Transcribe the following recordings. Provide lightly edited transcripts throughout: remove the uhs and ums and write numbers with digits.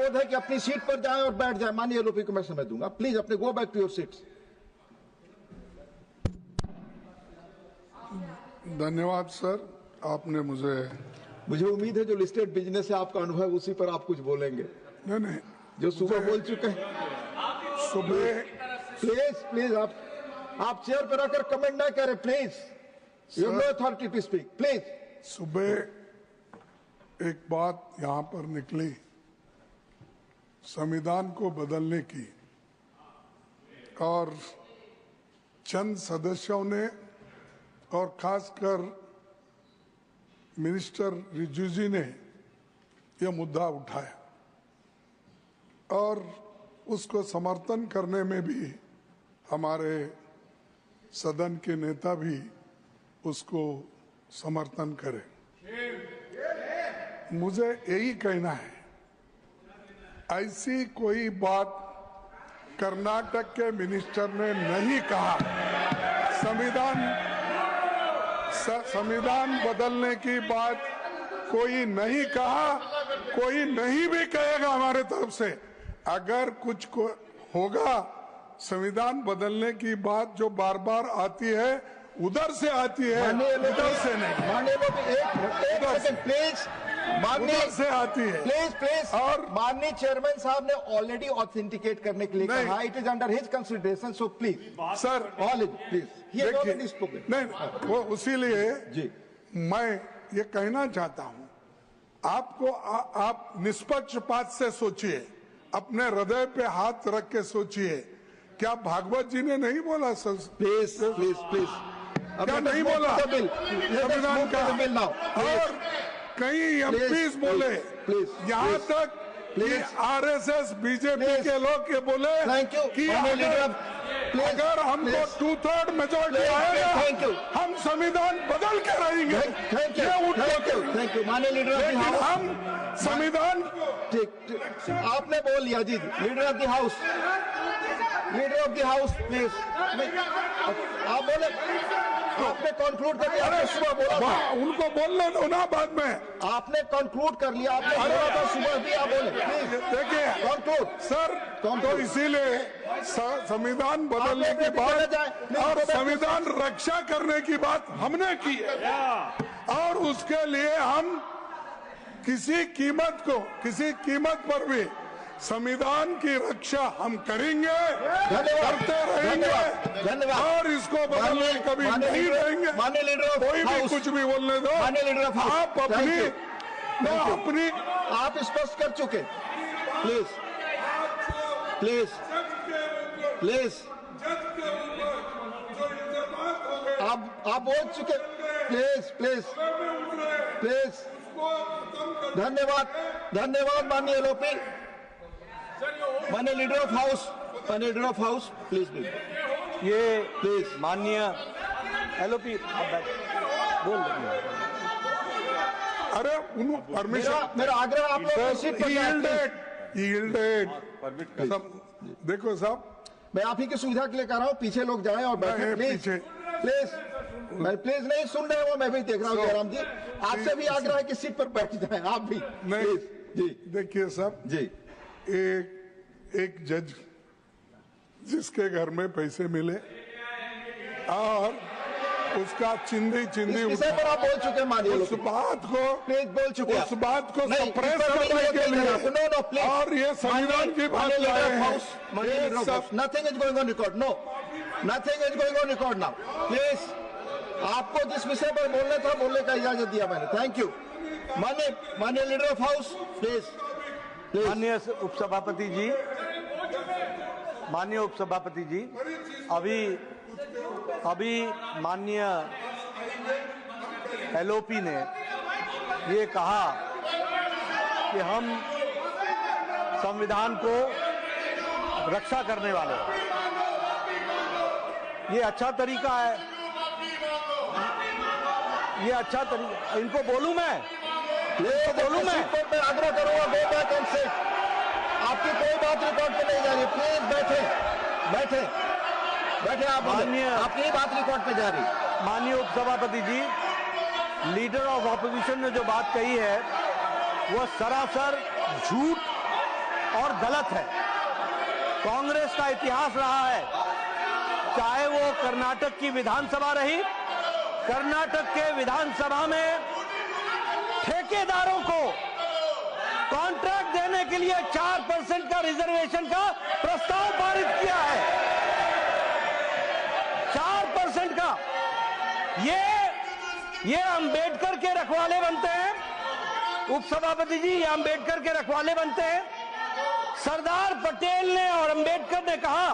अनुरोध है कि अपनी सीट पर जाएं और बैठ जाएं। माननीय एलओपी को मैं समय दूंगा। प्लीज अपने go back to your seats. धन्यवाद सर, आपने मुझे उम्मीद है जो लिस्टेड बिजनेस है आपका अनुभव, उसी पर आप कुछ बोलेंगे। नहीं जो सुबह बोल चुके हैं। सुबह प्लीज आप चेयर पर आकर कमेंट ना करें please. You have no authority to speak please. सुबह एक बात यहाँ पर निकली संविधान को बदलने की, और चंद सदस्यों ने और खासकर मिनिस्टर रिजिजू जी ने यह मुद्दा उठाया और उसको समर्थन करने में भी हमारे सदन के नेता भी उसको समर्थन करें। मुझे यही कहना है, ऐसी कोई बात कर्नाटक के मिनिस्टर ने नहीं कहा। संविधान बदलने की बात कोई नहीं कहा, कोई नहीं भी कहेगा हमारे तरफ से। अगर कुछ होगा, संविधान बदलने की बात जो बार बार आती है उधर से आती है, इधर से नहीं। उधर से आती है प्लीज। और माननीय चेयरमैन साहब ने ऑलरेडी ऑथेंटिकेट करने के लिए कहा, it is under his consideration, so please sir please. नहीं, वो इसीलिए मैं ये कहना चाहता हूँ आपको, आप निष्पक्षपात से सोचिए, अपने हृदय पे हाथ रख के सोचिए। क्या भागवत जी ने नहीं बोला सर? प्लीज क्या नहीं बोला संविधान का? और कई एमपीज बोले, यहाँ तक कि आरएसएस बीजेपी के लोग ये बोले कि अगर हमको 2/3 मेजोरिटी आएगा हम संविधान बदल के रहेंगे। लेकिन हम संविधान आपने बोल लिया जी। Leader of the house please. आप बोले, आपने कंक्लूड कर लिया। आपने सुबह बोला, उनको बोलने दो ना बाद में। आपने कंक्लूड कर लिया, आपने बोला था सुबह भी। आप बोले प्लीज देखिए कंक्लूड सर। तो इसीलिए संविधान बदलने की बात और संविधान रक्षा करने की बात हमने की है, और उसके लिए हम किसी कीमत पर भी संविधान की रक्षा हम करेंगे, करते रहेंगे और इसको बदलने कभी नहीं देंगे। कोई भी कुछ भी बोलने दो। आप अपनी आप स्पष्ट कर चुके। प्लीज आप बोल चुके। प्लीज धन्यवाद माननीय एलओपी। माननीय लीडर ऑफ हाउस प्लीज। ये प्लीज माननीय एलओपी बोल रहे। अरे परमिशन, मेरा आग्रह आप लोग देखो साहब, मैं आप ही की सुविधा के लिए कह रहा हूँ, पीछे लोग जाएं और बैठे प्लीज। मैं प्लीज नहीं सुन रहे हो, मैं भी देख रहा हूँ जयराम जी। आपसे भी आग्रह है कि सीट पर बैठ जाएं आप भी। नहीं जी, देखिए साहब जी, एक जज जिसके घर में पैसे मिले और उसका चिंदी विषय पर आप बोल चुके मानिए। उस बात को प्लीज बोल चुके, उस बात को सप्रेस करने के लिए और ये संविधान की बात nothing is going on record. No, nothing is going on record now. Please, आपको जिस विषय पर बोलना था बोलने का इजाजत दिया मैंने। Thank you. माननीय लीडर ऑफ हाउस प्लीज। माननीय उपसभापति जी, अभी माननीय एलओपी ने ये कहा कि हम संविधान को रक्षा करने वाले हैं। ये अच्छा तरीका है, ये अच्छा तरीका। इनको बोलूं मैं आग्रह करूंगा, गो बैक एंड सिट। आपकी कोई बात रिकॉर्ड पे नहीं जा रही। प्लीज बैठे आप। आपकी बात रिकॉर्ड पे जा रही। माननीय उपसभापति जी, लीडर ऑफ ऑपोजिशन ने जो बात कही है वह सरासर झूठ और गलत है। कांग्रेस का इतिहास रहा है, चाहे वो कर्नाटक की विधानसभा रही, कर्नाटक के विधानसभा में ठेकेदारों को कॉन्ट्रैक्ट देने के लिए 4% का रिजर्वेशन का प्रस्ताव पारित किया है। 4% का। ये अंबेडकर के रखवाले बनते हैं। उपसभापति जी, ये अंबेडकर के रखवाले बनते हैं। सरदार पटेल ने और अंबेडकर ने कहा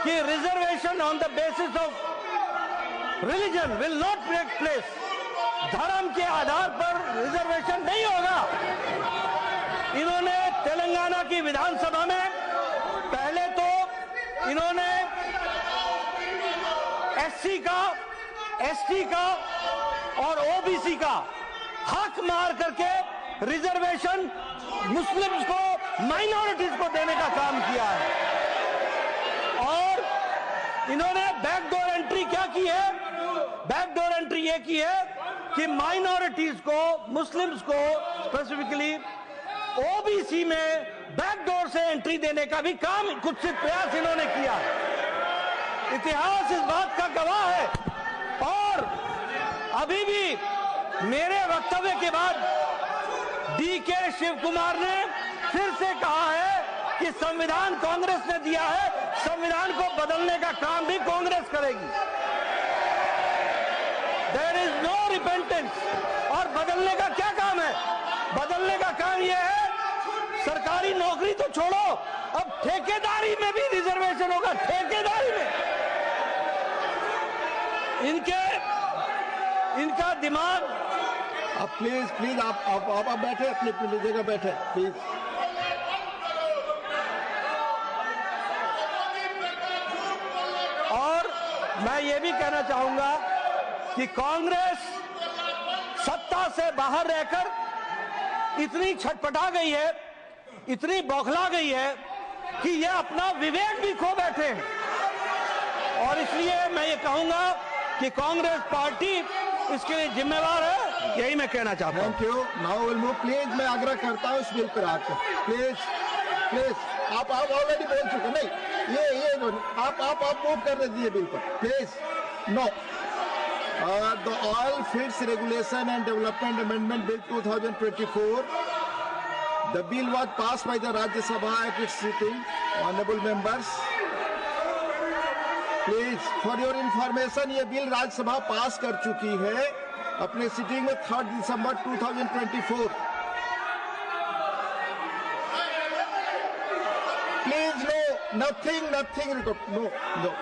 कि reservation on the basis of religion will not take place. धर्म के आधार पर रिजर्वेशन नहीं होगा। इन्होंने तेलंगाना की विधानसभा में पहले तो इन्होंने एससी का, एसटी का और ओबीसी का हक मार करके रिजर्वेशन मुस्लिम्स को, माइनॉरिटीज को देने का काम किया है। और इन्होंने बैकडोर एंट्री क्या की है? बैकडोर एंट्री ये की है कि माइनॉरिटीज को, मुस्लिम्स को स्पेसिफिकली ओबीसी में बैकडोर से एंट्री देने का भी काम, कुत्सित प्रयास इन्होंने किया है। इतिहास इस बात का गवाह है। और अभी भी मेरे वक्तव्य के बाद डीके शिव कुमार ने फिर से कहा है कि संविधान कांग्रेस ने दिया है, संविधान को बदलने का काम भी कांग्रेस करेगी। There is no repentance. और बदलने का क्या काम है? बदलने का काम यह है, सरकारी नौकरी तो छोड़ो, अब ठेकेदारी में भी रिजर्वेशन होगा। ठेकेदारी में इनका दिमाग। आप प्लीज आप बैठे, अपनी जगह बैठे प्लीज। और मैं ये भी कहना चाहूंगा कि कांग्रेस सत्ता से बाहर रहकर इतनी छटपटा गई है, इतनी बौखला गई है कि ये अपना विवेक भी खो बैठे हैं। और इसलिए मैं ये कहूंगा कि कांग्रेस पार्टी इसके लिए जिम्मेवार है। यही मैं कहना चाहता हूं। Thank you. Now will move. Please मैं आग्रह करता हूं इस बिल पर आकर प्लीज आप ऑलरेडी बोल चुके। नहीं, ये आप मूव कर दीजिए बिल पर please. No, the oil feeds regulation and development amendment bill 2024, the bill was passed by the Rajya Sabha at its sitting. Honorable members, please for your information, ये बिल राज्यसभा पास कर चुकी है अपने sitting में 3 दिसंबर 2024। Please no, nothing, no.